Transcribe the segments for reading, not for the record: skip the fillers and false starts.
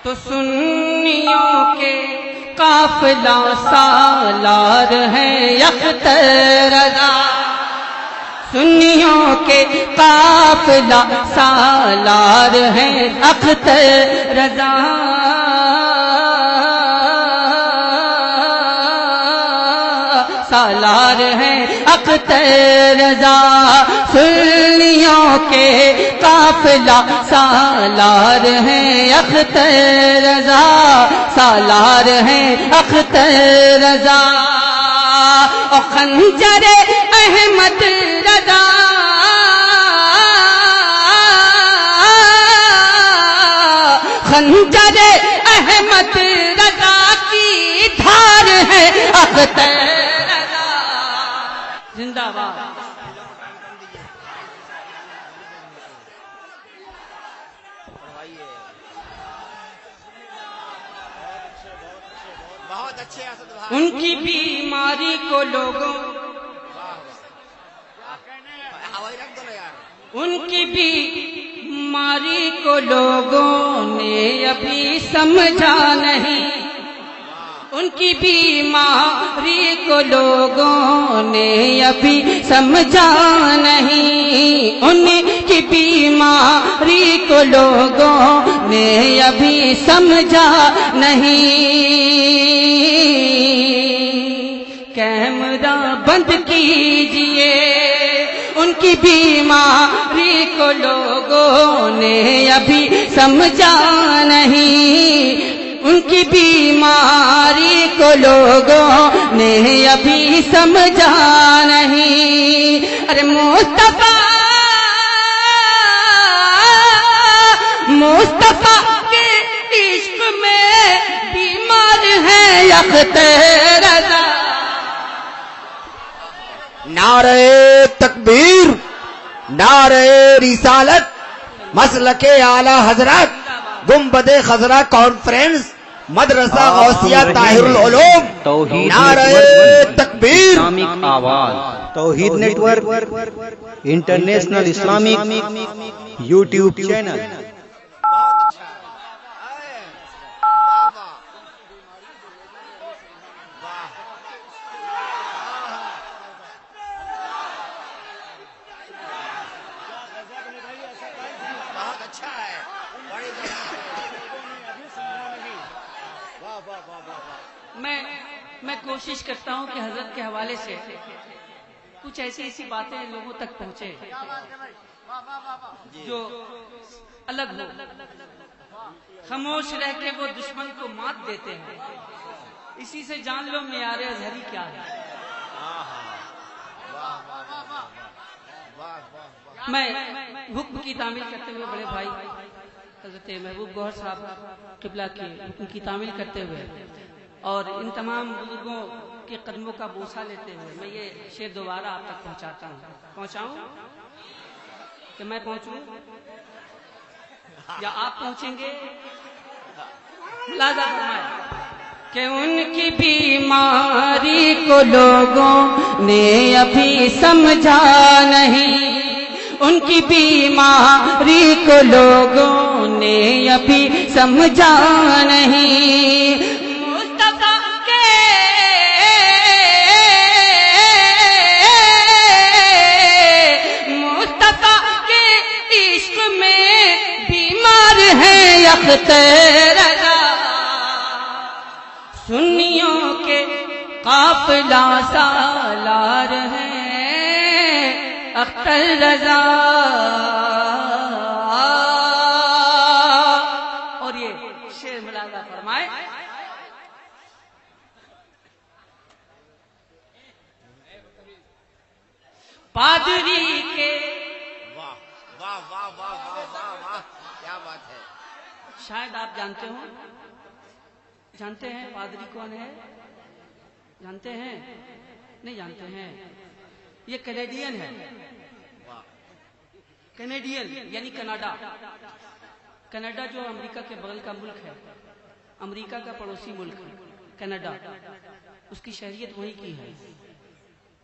تو سنیوں کے قافلہ سالار ہیں اختر رضا، سنیوں کے قافلہ سالار ہیں اختر رضا، سالار ہیں اختر رضا، سنیوں کے قافلہ سالار ہیں اختر رضا، سالار ہیں اختر رضا، اور خنجر احمد رضا، خنجر احمد رضا کی دھار ہے اختر رضا، زندہ باد۔ ان کی بیماری کو لوگوں، ان کی بیماری کو لوگوں نے ابھی سمجھا نہیں، ان کی بیماری کو لوگوں نے ابھی سمجھا نہیں، ان کی بیماری کو لوگوں نے ابھی سمجھا نہیں، کیمرہ بند کیجئے، ان کی بیماری کو لوگوں نے ابھی سمجھا نہیں، ان کی بیماری کو لوگوں نے ابھی سمجھا نہیں، ارے مصطفیٰ مصطفیٰ کے عشق میں بیمار ہے اختر رضا، نعرہ تکبیر، نعرہ رسالت، مسلک اعلی حضرت، گنبد خضرا کانفرنس، مدرسہ غوثیہ طاہر العلوم، نعرہ تکبیر، اسلامک آواز، Tawheed network international Islamic YouTube channel. میں کوشش کرتا ہوں کہ حضرت کے حوالے سے کچھ ایسی باتیں لوگوں تک پہنچے جو الگ ہو، خاموش رہ کے وہ دشمن کو مات دیتے ہیں، اسی سے جان لو معیار اظہری کیا ہے۔ میں حکم کی تعمیل کرتے ہوئے بڑے بھائی حضرت محبوب گوہر صاحب قبلہ کی حکم کی تعمیل کرتے ہوئے اور ان تمام بزرگوں کے قدموں کا بوسہ لیتے ہوئے میں یہ شعر دوبارہ آپ تک پہنچاتا ہوں۔ پہنچاؤں کہ میں پہنچوں یا آپ پہنچیں گے؟ ملاحظہ فرمائیں کہ ان کی بیماری کو لوگوں نے ابھی سمجھا نہیں، ان کی بیماری کو لوگوں نے ابھی سمجھا نہیں، اختر رضا، سنیوں کے قافلہ سالار ہیں اختر رضا، اور یہ شعر ملاحظہ فرمائے، پادری کے شاید آپ جانتے ہوں، جانتے ہیں پادری کون ہے؟ جانتے ہیں؟ نہیں جانتے ہیں؟ یہ کینیڈین ہے، کینیڈین یعنی کینیڈا، کینیڈا جو امریکہ کے بغل کا ملک ہے، امریکہ کا پڑوسی ملک ہے کینیڈا، اس کی شہریت وہی کی ہے،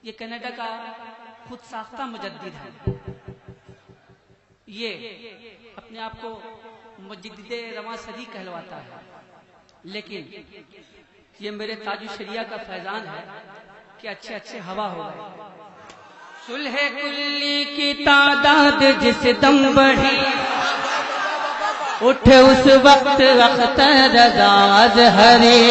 یہ کینیڈا کا خود ساختہ مجدد ہے، یہ اپنے آپ کو مجدد رواں صدی کہلواتا ہے، لیکن یہ میرے تاج الشریعہ کا فیضان ہے کہ اچھے اچھے ہوا ہو گئے۔ صلح کلی کی تعداد جس دم بڑھی، اٹھے اس وقت اختر رضا اظہری۔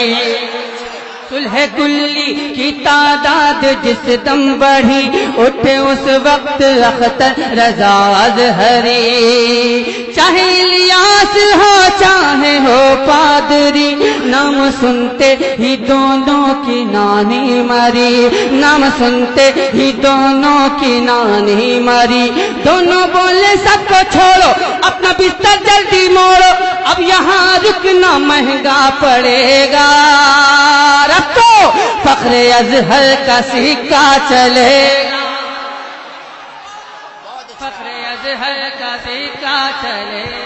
صلح کلی کی تعداد جس دم بڑھی، اٹھے اس وقت اختر رضا اظہری۔ چاہے الیاس ہو چاہے ہو پادری، نام سنتے ہی دونوں کی نانی مری، نام سنتے ہی دونوں کی نانی مری۔ دونوں بولے سب کو چھوڑو، اپنا بستر جلدی موڑو، اب یہاں رکنا مہنگا پڑے گا۔ رکھو فخر اظہر کا سکہ چلے گا، فخر اظہر کا سکہ چلے گا۔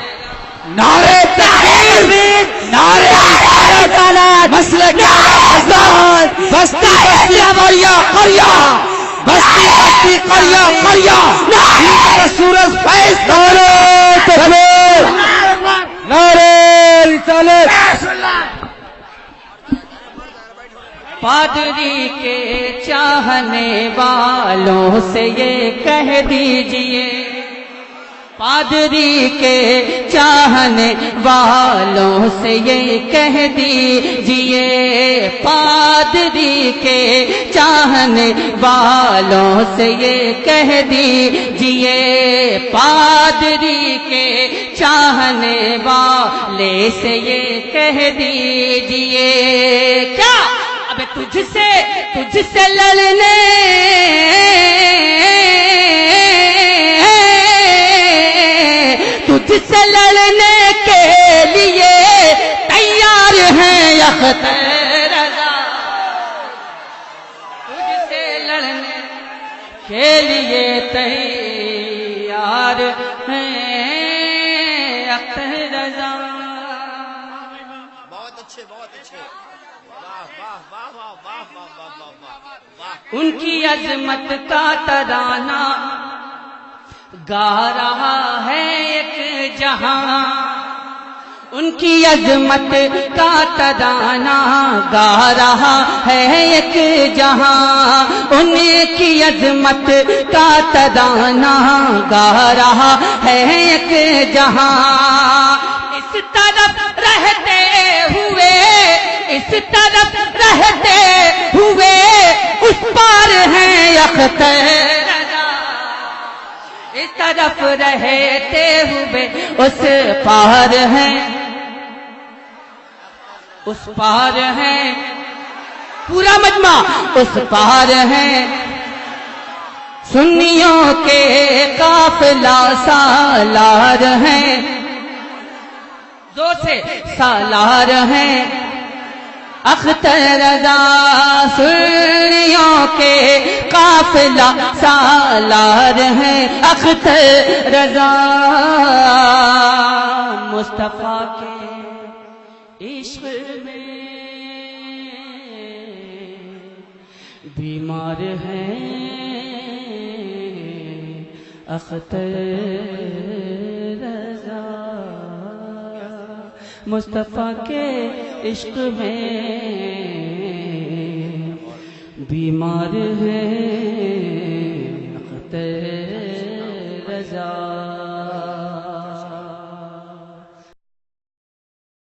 نعرے تکبیر، نعرے رسالت، مسلک حضرت، بستی بستی قریہ قریہ، بستی بستی قریہ قریہ، سورج فیض، نعرے تکبیر، نعرے رسالت۔ پادری کے چاہنے والوں سے یہ کہہ دیجئے، پادری کے چاہنے والوں سے یہ کہہ دیجئے، پادری کے چاہنے والوں سے یہ کہہ دیجئے، پادری کے چاہنے والے سے یہ کہہ دیجئے۔ کیا اب تجھ سے لڑنے تجھ سے لڑنے کے لیے تیار ہیں اختر رضا، تجھ سے لڑنے کے لیے تیار ہیں اختر رضا۔ بہت اچھے، بہت اچھے، واہ واہ واہ واہ واہ واہ واہ واہ۔ ان کی عظمت کا ترانہ گا رہا ہے ایک جہاں، ان کی عظمت کا ترانہ گا رہا ہے ایک جہاں، ان کی عظمت کا ترانہ گا رہا ہے ایک جہاں۔ اس طرف رہتے ہوئے، اس طرف رہتے ہوئے اس پار ہیں اختر رضا، اس طرف رہتے ہوئے اس پار ہیں، اس پار ہیں پورا مجمع، اس پار ہیں سنیوں کے قافلہ سالار ہیں، دو سے سالار ہیں اختر رضا، سنیوں کے قافلہ سالار ہیں اختر رضا۔ مصطفیٰ کے عشق میں بیمار ہیں اختر رضا، مصطفیٰ کے عشق میں بیمار ہیں